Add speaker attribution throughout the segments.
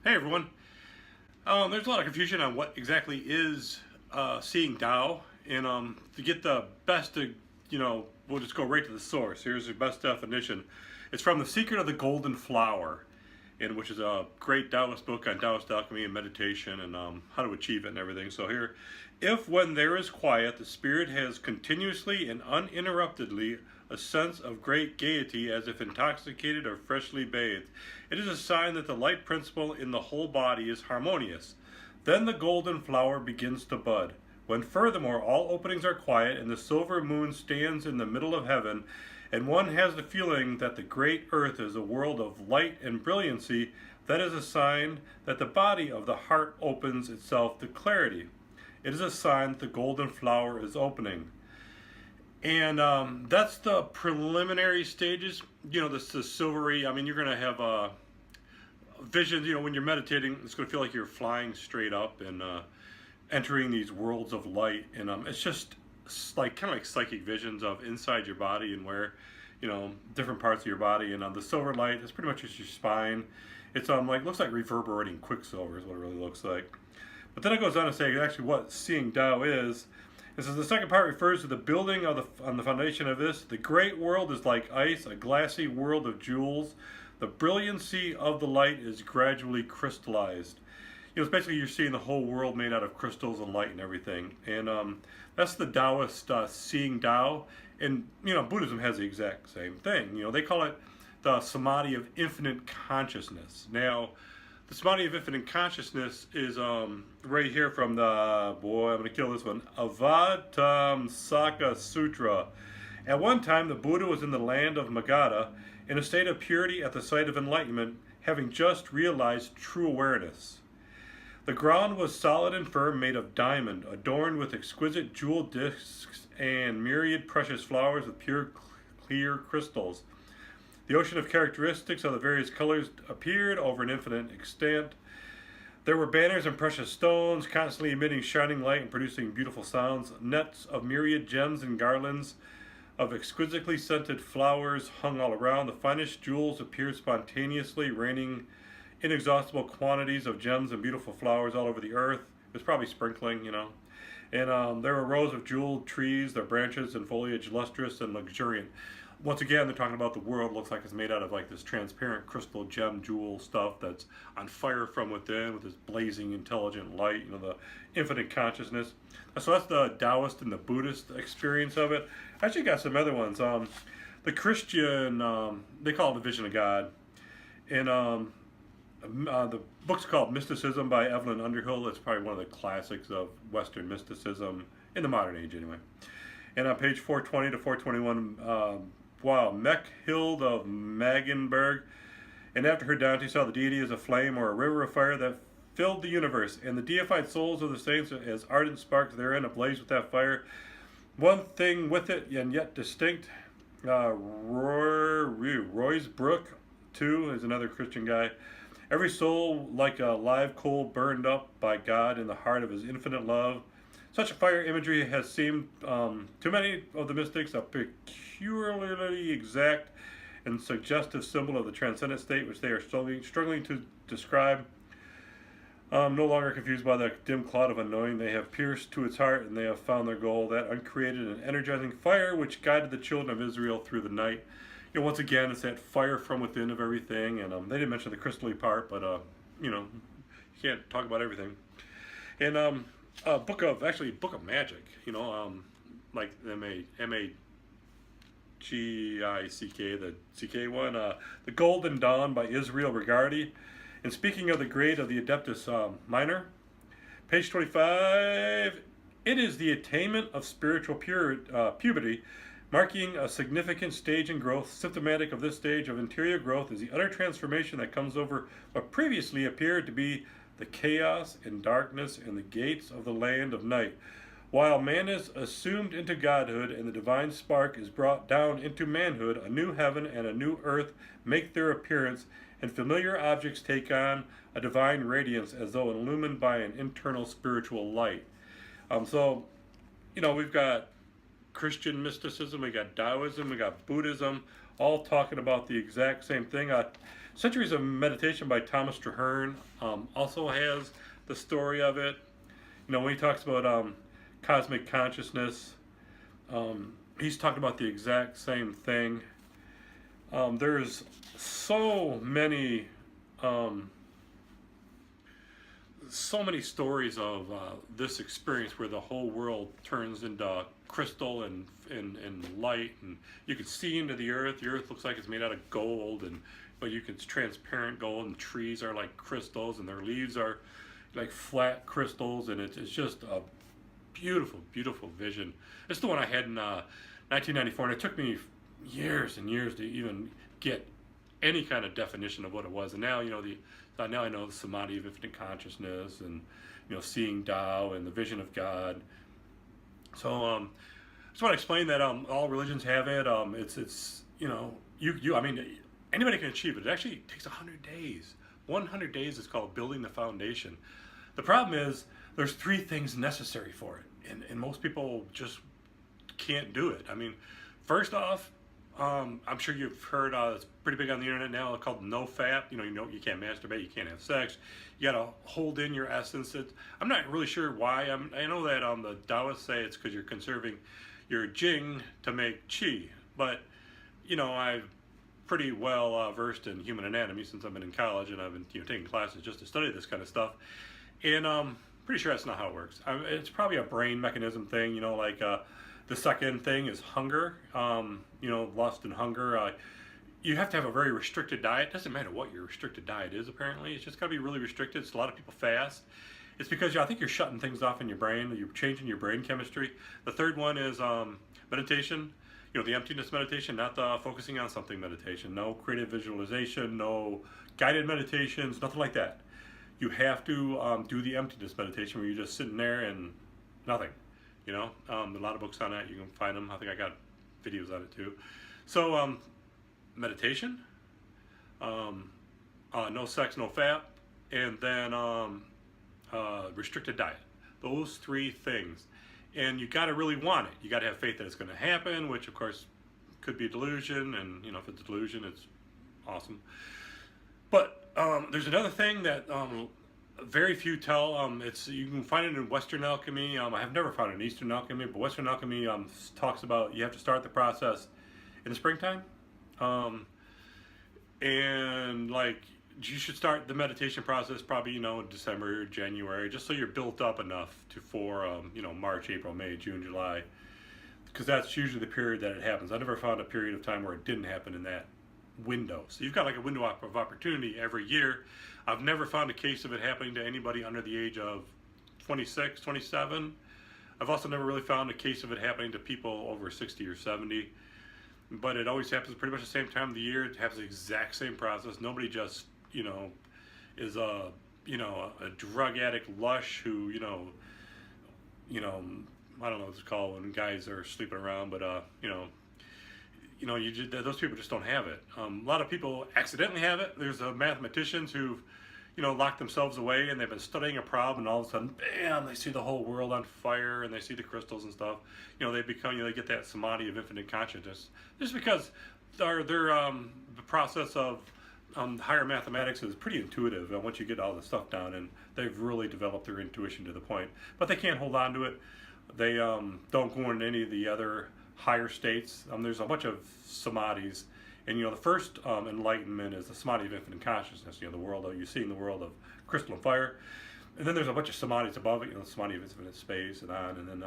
Speaker 1: Hey everyone. There's a lot of confusion on what exactly is seeing Tao, and to get the best, we'll just go right to the source. Here's the best definition. It's from The Secret of the Golden Flower, which is a great Taoist book on Taoist alchemy and meditation and how to achieve it and everything. So here, if when there is quiet, the spirit has continuously and uninterruptedly a sense of great gaiety as if intoxicated or freshly bathed, it is a sign that the light principle in the whole body is harmonious. Then the golden flower begins to bud. When furthermore all openings are quiet and the silver moon stands in the middle of heaven, and one has the feeling that the great earth is a world of light and brilliancy, that is a sign that the body of the heart opens itself to clarity. It is a sign that the golden flower is opening. And that's the preliminary stages. This the silvery. I mean, you're going to have visions. When you're meditating, it's going to feel like you're flying straight up and entering these worlds of light. And it's just like kind of like psychic visions of inside your body and where, different parts of your body. And the silver light is pretty much just your spine. It's looks like reverberating quicksilver is what it really looks like. But then it goes on to say actually what seeing Tao is. It says the second part refers to the building on the foundation of this. The great world is like ice, a glassy world of jewels. The brilliancy of the light is gradually crystallized. It's basically you're seeing the whole world made out of crystals and light and everything. And that's the Taoist seeing Tao. And Buddhism has the exact same thing. They call it the Samadhi of infinite consciousness. Now, the Samadhi of infinite consciousness is right here from I'm going to kill this one, Avatamsaka Sutra. At one time, the Buddha was in the land of Magadha, in a state of purity at the site of enlightenment, having just realized true awareness. The ground was solid and firm, made of diamond, adorned with exquisite jeweled discs and myriad precious flowers with pure, clear crystals. The ocean of characteristics of the various colors appeared over an infinite extent. There were banners and precious stones, constantly emitting shining light and producing beautiful sounds. Nets of myriad gems and garlands of exquisitely scented flowers hung all around. The finest jewels appeared spontaneously, raining inexhaustible quantities of gems and beautiful flowers all over the earth. It was probably sprinkling, And there were rows of jeweled trees, their branches and foliage lustrous and luxuriant. Once again, they're talking about the world looks like it's made out of like this transparent crystal gem jewel stuff that's on fire from within with this blazing intelligent light, the infinite consciousness. So that's the Taoist and the Buddhist experience of it. I actually got some other ones. The Christian, they call it the Vision of God. And the book's called Mysticism by Evelyn Underhill. It's probably one of the classics of Western mysticism in the modern age anyway. And on page 420 to 421, Mechthild of Maggenburg, and after her death, he saw the deity as a flame or a river of fire that filled the universe, and the deified souls of the saints as ardent sparks therein ablaze with that fire. One thing with it, and yet distinct. Roy's Brook, too, is another Christian guy. Every soul like a live coal burned up by God in the heart of his infinite love. Such a fire imagery has seemed to many of the mystics a peculiarly exact and suggestive symbol of the transcendent state which they are struggling to describe. No longer confused by the dim cloud of unknowing, they have pierced to its heart and they have found their goal, that uncreated and energizing fire which guided the children of Israel through the night. Once again, it's that fire from within of everything, and they didn't mention the crystally part, but you can't talk about everything. And book of magic, like M-A-G-I-C-K, the CK one, The Golden Dawn by Israel Regardi. And speaking of the grade of the Adeptus Minor, page 25, it is the attainment of spiritual puberty, marking a significant stage in growth. Symptomatic of this stage of interior growth is the utter transformation that comes over what previously appeared to be the chaos and darkness and the gates of the land of night. While man is assumed into godhood and the divine spark is brought down into manhood, a new heaven and a new earth make their appearance, and familiar objects take on a divine radiance as though illumined by an internal spiritual light. We've got Christian mysticism, we got Taoism, we got Buddhism, all talking about the exact same thing. Centuries of Meditation by Thomas Traherne also has the story of it. When he talks about cosmic consciousness, he's talking about the exact same thing. There's so many um, stories of this experience where the whole world turns into crystal and light, and you can see into the earth. The earth looks like it's made out of gold, but it's transparent gold, and trees are like crystals, and their leaves are like flat crystals, and it's just a beautiful, beautiful vision. It's the one I had in 1994, and it took me years and years to even get any kind of definition of what it was. And now, now I know the Samadhi of infinite consciousness, and seeing Tao and the vision of God. So I just want to explain that all religions have it. It's I mean, anybody can achieve it. It actually takes 100 days. 100 days is called building the foundation. The problem is there's 3 things necessary for it, and most people just can't do it. I mean, first off, I'm sure you've heard it's pretty big on the internet now, called no fap. You can't masturbate, you can't have sex, you got to hold in your essence. I'm not really sure why. I know that the Taoists say it's because you're conserving your jing to make qi, but I've pretty well versed in human anatomy since I've been in college, and I've been taking classes just to study this kind of stuff, and pretty sure that's not how it works. It's probably a brain mechanism thing, like the second thing is hunger, lust and hunger. You have to have a very restricted diet. It doesn't matter what your restricted diet is, apparently. It's just got to be really restricted. It's a lot of people fast. It's because I think you're shutting things off in your brain. You're changing your brain chemistry. The third one is meditation. The emptiness meditation, not the focusing on something meditation. No creative visualization, no guided meditations, nothing like that. You have to do the emptiness meditation where you're just sitting there and nothing. A lot of books on that. You can find them. I think I got videos on it too. So meditation, no sex, no fap, and then restricted diet. Those 3 things. And you got to really want it. You got to have faith that it's going to happen, which of course could be a delusion. And if it's a delusion, it's awesome. But there's another thing that very few tell. You can find it in Western alchemy. I have never found it in Eastern alchemy, but Western alchemy talks about you have to start the process in the springtime, and like you should start the meditation process probably in December or January, just so you're built up enough for March, April, May, June, July, because that's usually the period that it happens. I never found a period of time where it didn't happen in that window. So you've got like a window of opportunity every year. I've never found a case of it happening to anybody under the age of 26, 27. I've also never really found a case of it happening to people over 60 or 70. But it always happens pretty much the same time of the year. It happens the exact same process. Nobody just, is a drug addict lush who, I don't know what it's called when guys are sleeping around, but, those people just don't have it. A lot of people accidentally have it. There's mathematicians who've, locked themselves away, and they've been studying a problem, and all of a sudden, bam, they see the whole world on fire, and they see the crystals and stuff. They become, they get that Samadhi of infinite consciousness. Just because the process of higher mathematics is pretty intuitive once you get all the stuff down, and they've really developed their intuition to the point. But they can't hold on to it. They don't go into any of the other higher states. There's a bunch of samadhis, and the first enlightenment is the Samadhi of infinite consciousness. The world of, you're seeing the world of crystal and fire, and then there's a bunch of samadhis above it. The Samadhi of infinite space and on, and then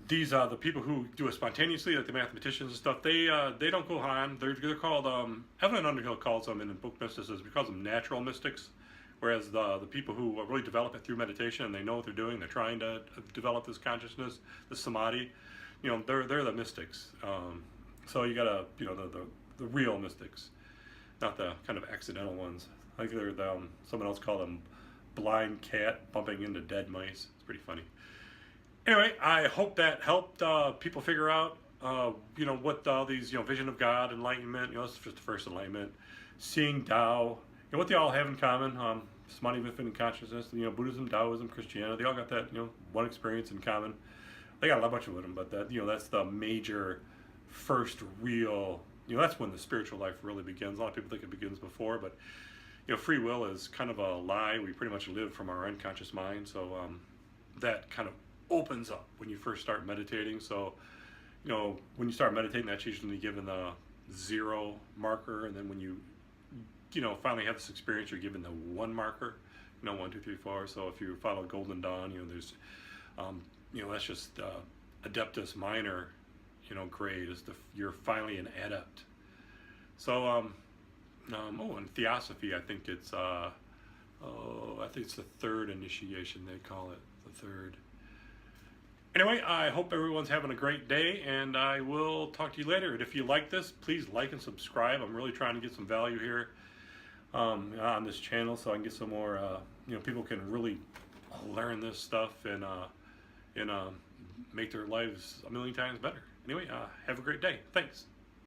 Speaker 1: these are the people who do it spontaneously, like the mathematicians and stuff. They don't go on. They're called Evelyn Underhill calls them in the book Mysticism. He calls them natural mystics. Whereas the people who really develop it through meditation, and they know what they're doing, they're trying to develop this consciousness, this samadhi, they're the mystics. So you gotta, the real mystics, not the kind of accidental ones. I think they're someone else called them blind cat bumping into dead mice. It's pretty funny. Anyway, I hope that helped people figure out, what all these, vision of God, enlightenment, this is just the first enlightenment, seeing Tao, what they all have in common. Samadhi of infinite consciousness, Buddhism, Taoism, Christianity, they all got that, one experience in common. They got a bunch of them, but that, that's the major first real that's when the spiritual life really begins. A lot of people think it begins before, but free will is kind of a lie. We pretty much live from our unconscious mind, so that kind of opens up when you first start meditating. So, when you start meditating, that's usually given the 0 marker, and then when you, finally have this experience, you're given the 1 marker. 1, 2, 3, 4. So if you follow Golden Dawn, there's, that's just Adeptus Minor, grade is you're finally an adept. So, in Theosophy, I think it's the 3rd initiation, they call it, the 3rd. Anyway, I hope everyone's having a great day, and I will talk to you later. And if you like this, please like and subscribe. I'm really trying to get some value here on this channel, so I can get some more, people can really learn this stuff and make their lives a million times better. Anyway, have a great day. Thanks.